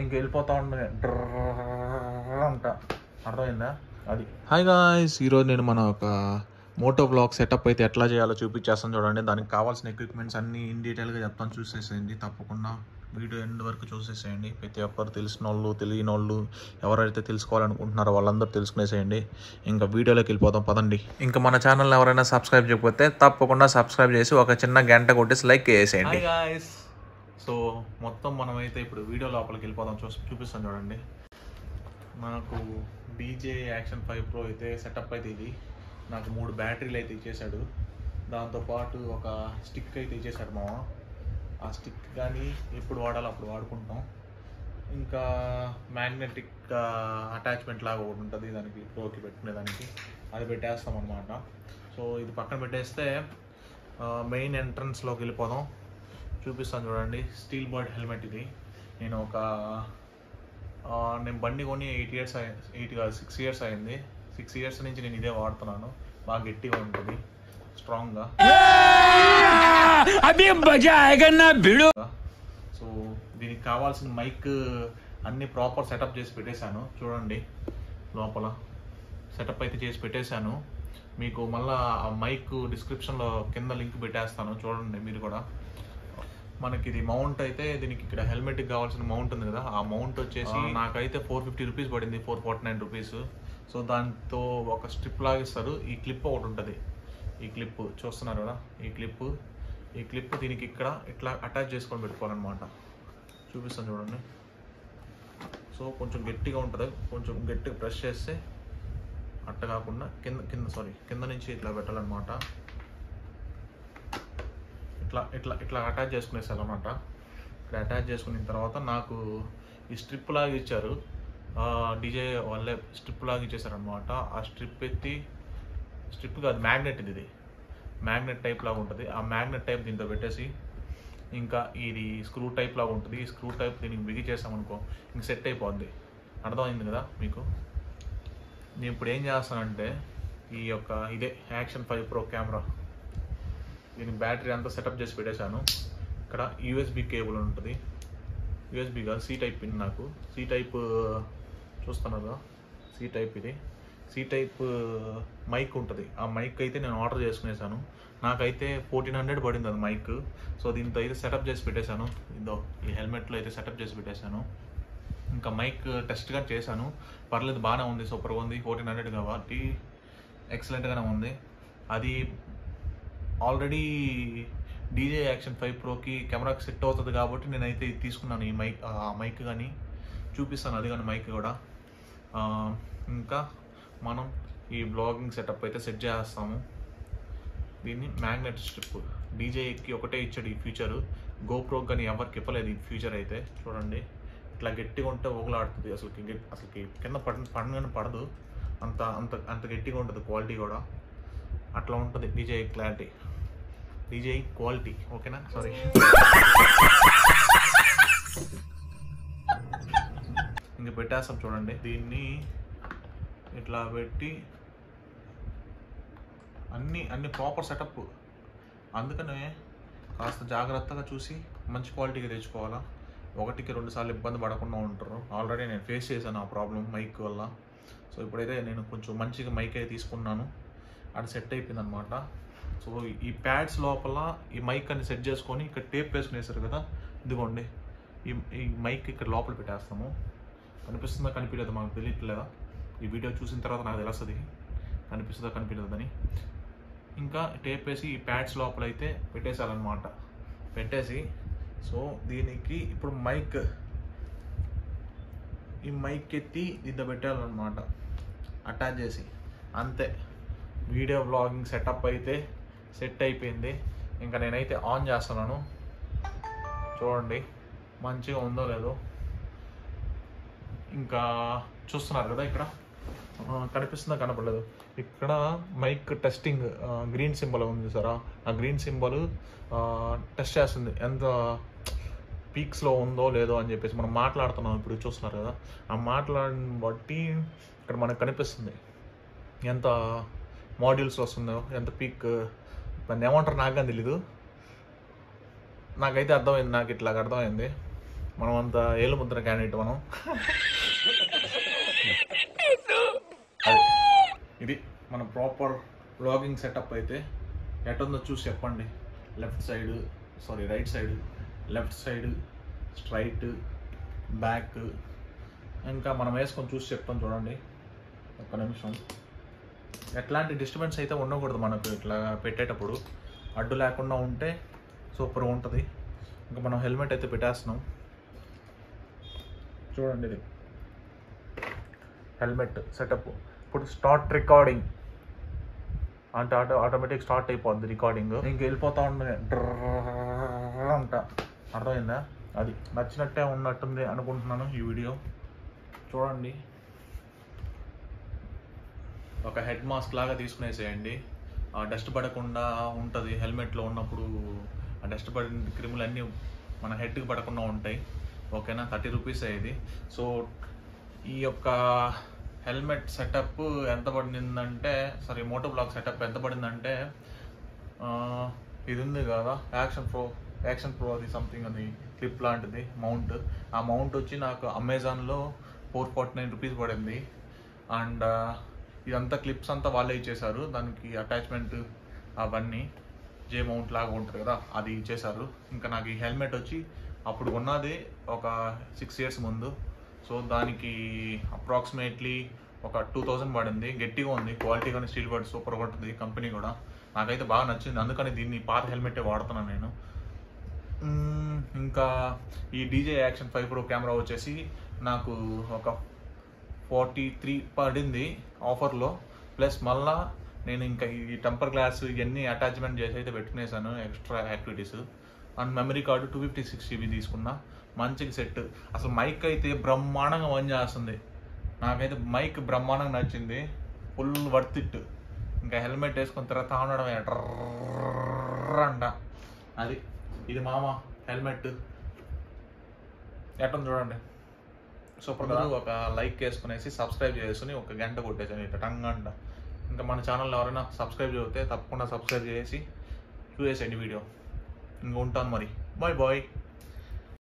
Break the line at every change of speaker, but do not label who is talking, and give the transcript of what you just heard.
ఇంక వెళ్ళిపోతూ ఉంటుంది అంట. అర్థమైందా? అది. హాయ్ గాయ్స్, ఈరోజు నేను మన ఒక మోటో బ్లాగ్ సెటప్ అయితే ఎట్లా చేయాలో చూపించేస్తాను చూడండి. దానికి కావాల్సిన ఎక్విప్మెంట్స్ అన్నీ ఇన్ డీటెయిల్గా చెప్తాను, చూసేసేయండి. తప్పకుండా వీడియో ఎండ్ వరకు చూసేసేయండి. ప్రతి ఒక్కరు తెలిసిన వాళ్ళు తెలియని వాళ్ళు ఎవరైతే తెలుసుకోవాలనుకుంటున్నారో వాళ్ళందరూ తెలుసుకునేసేయండి. ఇంకా వీడియోలోకి వెళ్ళిపోతాం పదండి. ఇంకా మన ఛానల్ ఎవరైనా సబ్స్క్రైబ్ చేయకపోతే తప్పకుండా సబ్స్క్రైబ్ చేసి ఒక చిన్న గంట కొట్టేసి లైక్ చేసేయండి. హాయ్ గాయ్స్, సో మొత్తం మనమైతే ఇప్పుడు వీడియో లోపలికి వెళ్ళిపోదాం. చూపిస్తాను చూడండి. నాకు డీజే యాక్షన్ 5 Pro అయితే సెటప్ అయితే ఇది. నాకు 3 బ్యాటరీలు అయితే ఇచ్చేసాడు. దాంతోపాటు ఒక స్టిక్ అయితే ఇచ్చేసాడు మామ. ఆ స్టిక్ కానీ ఎప్పుడు వాడాలో అప్పుడు వాడుకుంటాం. ఇంకా మ్యాగ్నెటిక్ అటాచ్మెంట్ లాగా ఒకటి ఉంటుంది దానికి, ప్రోకి పెట్టుకునేదానికి. అది పెట్టేస్తాం అనమాట. సో ఇది పక్కన పెట్టేస్తే మెయిన్ ఎంట్రన్స్లోకి వెళ్ళిపోదాం. చూపిస్తాను చూడండి. స్టీల్ బర్డ్ హెల్మెట్ ఇది. నేను బండి కొని 6 ఇయర్స్ అయింది. 6 ఇయర్స్ నుంచి నేను ఇదే వాడుతున్నాను. బాగా గట్టిగా ఉంటుంది, స్ట్రాంగ్గా. సో దీనికి కావాల్సిన మైక్ అన్ని ప్రాపర్ సెటప్ చేసి పెట్టేశాను చూడండి. లోపల సెటప్ అయితే చేసి పెట్టేశాను. మీకు మళ్ళీ ఆ మైక్ డిస్క్రిప్షన్లో కింద లింక్ పెట్టేస్తాను, చూడండి మీరు కూడా. మనకి ఇది మౌంట్ అయితే దీనికి ఇక్కడ హెల్మెట్కి కావాల్సిన మౌంట్ ఉంది కదా, ఆ మౌంట్ వచ్చేసి నాకైతే 450 రూపీస్ పడింది, 449 రూపీస్. సో దాంతో ఒక స్ట్రిప్ లాగిస్తారు. ఈ క్లిప్ ఒకటి ఉంటుంది, ఈ క్లిప్ చూస్తున్నారు కదా, ఈ క్లిప్ దీనికి ఇక్కడ ఇట్లా అటాచ్ చేసుకొని పెట్టుకోవాలన్నమాట. చూపిస్తాను చూడండి. సో కొంచెం గట్టిగా ఉంటుంది, కొంచెం గట్టిగా ప్రెస్ చేస్తే అట్ట కాకుండా కింద నుంచి ఇట్లా పెట్టాలన్నమాట. ఇట్లా అటాచ్ చేసుకునేసారు అనమాట. ఇక్కడ అటాచ్ చేసుకున్న తర్వాత నాకు ఈ స్ట్రిప్ లాగా ఇచ్చారు, డీజే వాళ్ళే స్ట్రిప్ లాగా ఇచ్చేసారనమాట. ఆ స్ట్రిప్ కాదు, మ్యాగ్నెట్ ఇది మ్యాగ్నెట్ టైప్ లాగా ఉంటుంది. ఆ మ్యాగ్నెట్ టైప్ దీంతో పెట్టేసి, ఇంకా ఇది స్క్రూ టైప్ లాగా ఉంటుంది. ఈ స్క్రూ టైప్ దీనికి బిగి చేసామనుకో ఇంక సెట్ అయిపోద్ది. అర్థమైంది కదా మీకు? నేను ఇప్పుడు ఏం చేస్తానంటే ఇదే యాక్షన్ 5 Pro కెమెరా, దీనికి బ్యాటరీ అంతా సెటప్ చేసి పెట్టేశాను. ఇక్కడ యూఎస్బి కేబుల్ ఉంటుంది, యూఎస్బి కాదు సి టైప్ పిన్. నాకు సి టైప్ చూస్తున్నారు, సి టైప్ ఇది. సి టైప్ మైక్ ఉంటుంది. ఆ మైక్ అయితే నేను ఆర్డర్ చేసుకునేసాను. నాకైతే 1400 పడింది అది మైక్. సో దీంతో అయితే సెటప్ చేసి పెట్టేశాను. ఈ హెల్మెట్లో అయితే సెటప్ చేసి పెట్టేశాను. ఇంకా మైక్ టెస్ట్గా చేశాను, పర్లేదు, బాగానే ఉంది, సూపర్గా ఉంది. 1400 కాబట్టి ఎక్సలెంట్గానే ఉంది. అది ఆల్రెడీ డీజే యాక్షన్ 5 Proకి కెమెరాకి సెట్ అవుతుంది కాబట్టి నేనైతే ఇది తీసుకున్నాను. ఈ మైక్ కానీ చూపిస్తాను, అది కానీ మైక్ కూడా. ఇంకా మనం ఈ బ్లాగింగ్ సెటప్ అయితే సెట్ చేస్తాము. దీన్ని మ్యాగ్నెట్ స్ట్రిప్ డీజేకి ఒకటే ఇచ్చాడు ఈ ఫీచరు. గోప్రోకి కానీ ఎవరికి ఇవ్వలేదు ఈ ఫీచర్ అయితే. చూడండి, ఇట్లా గట్టిగా ఉంటే ఊగలాడుతుంది. అసలుకి కింద పడగానే పడదు, అంత గట్టిగా ఉంటుంది. క్వాలిటీ కూడా అట్లా ఉంటుంది. డీజే క్వాలిటీ ఓకేనా? సారీ. ఇంక పెట్టేస్తాం చూడండి. దీన్ని ఇట్లా పెట్టి అన్ని ప్రాపర్ సెటప్. అందుకనే కాస్త జాగ్రత్తగా చూసి మంచి క్వాలిటీగా తెచ్చుకోవాలా. 1-2 సార్లు ఇబ్బంది పడకుండా ఉంటారు. ఆల్రెడీ నేను ఫేస్ చేశాను ఆ ప్రాబ్లం మైక్ వల్ల. సో ఇప్పుడైతే నేను కొంచెం మంచిగా మైక్ అయితే తీసుకున్నాను, అది సెట్ అయిపోయింది అనమాట. సో ఈ ప్యాడ్స్ లోపల ఈ మైక్ అని సెట్ చేసుకొని ఇక్కడ టేప్ వేసుకునేసారు కదా, ఇదిగోండి ఈ మైక్ ఇక్కడ లోపల పెట్టేస్తాము. కనిపిస్తుందా కనిపించలేదు మాకు తెలియట్లేదా? ఈ వీడియో చూసిన తర్వాత నాకు తెలుస్తుంది కనిపిస్తుందా కనిపించలేదని. ఇంకా టేప్ వేసి ఈ ప్యాడ్స్ లోపల అయితే పెట్టేసారనమాట. పెట్టేసి సో దీనికి ఇప్పుడు ఈ మైక్ ఎత్తి దీంతో పెట్టాలన్నమాట, అటాచ్ చేసి. అంతే, వీడియో బ్లాగింగ్ సెటప్ అయితే సెట్ అయిపోయింది. ఇంకా నేనైతే ఆన్ చేస్తున్నాను, చూడండి మంచిగా ఉందో లేదో. ఇంకా చూస్తున్నారు కదా, ఇక్కడ కనిపిస్తుందా కనపడలేదు? ఇక్కడ మైక్ టెస్టింగ్ గ్రీన్ సింబల్ ఉంది సారా, ఆ గ్రీన్ సింబల్ టెస్ట్ చేస్తుంది ఎంత పీక్స్లో ఉందో లేదో అని చెప్పేసి. మనం మాట్లాడుతున్నాం ఇప్పుడు, చూస్తున్నారు కదా, ఆ మాట్లాడిన బట్టి ఇక్కడ మనకు కనిపిస్తుంది ఎంత మాడ్యూల్స్ వస్తుందో, ఎంత పీక్. దాన్ని ఏమంటారు నాకు కానీ తెలీదు, నాకైతే అర్థమైంది, నాకు ఇట్లాగ అర్థమైంది. మనం అంత ఏళ్ళు ముద్ర క్యాండిడేట్ మనం. అది ఇది మన ప్రాపర్ వ్లాగింగ్ సెటప్. అయితే ఎటుందో చూసి చెప్పండి. Right side, left side, straight, back, ఇంకా మనం వేసుకొని చూసి చెప్తాం చూడండి. ఒక్క నిమిషం. ఎట్లాంటి డిస్టర్బెన్స్ అయితే ఉండకూడదు మనకు. ఇట్లా పెట్టేటప్పుడు అడ్డు లేకుండా ఉంటే సూపర్గా ఉంటుంది. ఇంకా మనం హెల్మెట్ అయితే పెట్టేస్తున్నాం చూడండి. ఇది హెల్మెట్ సెటప్. ఇప్పుడు స్టార్ట్ రికార్డింగ్ అంటే ఆటోమేటిక్ స్టార్ట్ అయిపోద్ది రికార్డింగ్. ఇంక వెళ్ళిపోతూ ఉంటుంది అంట. అర్థమైందా? అది నచ్చినట్టే ఉన్నట్టుంది అనుకుంటున్నాను ఈ వీడియో. చూడండి, ఒక హెడ్ మాస్క్ లాగా తీసుకునేసేయండి. డస్ట్ పడకుండా ఉంటుంది హెల్మెట్లో ఉన్నప్పుడు. ఆ డస్ట్ పడిన క్రిములు అన్నీ మన హెడ్కి పడకుండా ఉంటాయి. ఓకేనా? 30 రూపీస్ ఇది. సో ఈ యొక్క హెల్మెట్ సెటప్ ఎంత పడిందంటే, మోటో బ్లాగ్ సెటప్ ఎంత పడిందంటే, ఇది ఉంది కదా యాక్షన్ ప్రో అది సంథింగ్, అది క్లిప్ లాంటిది మౌంట్. ఆ మౌంట్ వచ్చి నాకు అమెజాన్లో 449 రూపీస్ పడింది. అండ్ ఇదంతా క్లిప్స్ అంతా వాళ్ళే ఇచ్చేసారు. దానికి అటాచ్మెంట్ అవన్నీ జే మౌంట్ లాగా ఉంటుంది కదా, అది ఇచ్చేసారు. ఇంకా నాకు ఈ హెల్మెట్ వచ్చి అప్పుడు ఉన్నది ఒక 6 years ముందు. సో దానికి అప్రాక్సిమేట్లీ ఒక 2000 పడింది. గట్టిగా ఉంది, క్వాలిటీ కానీ స్టీల్ బర్డ్ సూపర్గా ఉంటుంది. కంపెనీ కూడా నాకైతే బాగా నచ్చింది. అందుకని దీన్ని పాత హెల్మెటే వాడుతున్నాను నేను. ఇంకా ఈ డీజే యాక్షన్ 5 Pro కెమెరా వచ్చేసి నాకు ఒక 43 పడింది ఆఫర్లో. ప్లస్ మళ్ళా నేను ఇంకా ఈ టెంపర్ గ్లాస్ ఇవన్నీ అటాచ్మెంట్ చేసి అయితే పెట్టుకునేసాను, extra activities. And memory card 256 GB తీసుకున్నా. మంచిగా సెట్. అసలు మైక్ అయితే బ్రహ్మాండంగా పనిచేస్తుంది. నాకైతే మైక్ బ్రహ్మాండంగా నచ్చింది. Full worth it. ఇంకా హెల్మెట్ వేసుకొని తిరుగుతా ఉండడమే అంట. అది ఇది మామ హెల్మెట్ ఎట్టని చూడండి, సూపర్ కదా. ఒక లైక్ వేసుకునేసి సబ్స్క్రైబ్ చేసుకుని ఒక గంట కొట్టేసాను ఇట్లా టంగంట. ఇంకా మన ఛానల్ ఎవరైనా సబ్స్క్రైబ్ చేస్తే తప్పకుండా సబ్స్క్రైబ్ చేసి చూసేసండి వీడియో. ఇంకా ఉంటాను మరి. Bye bye.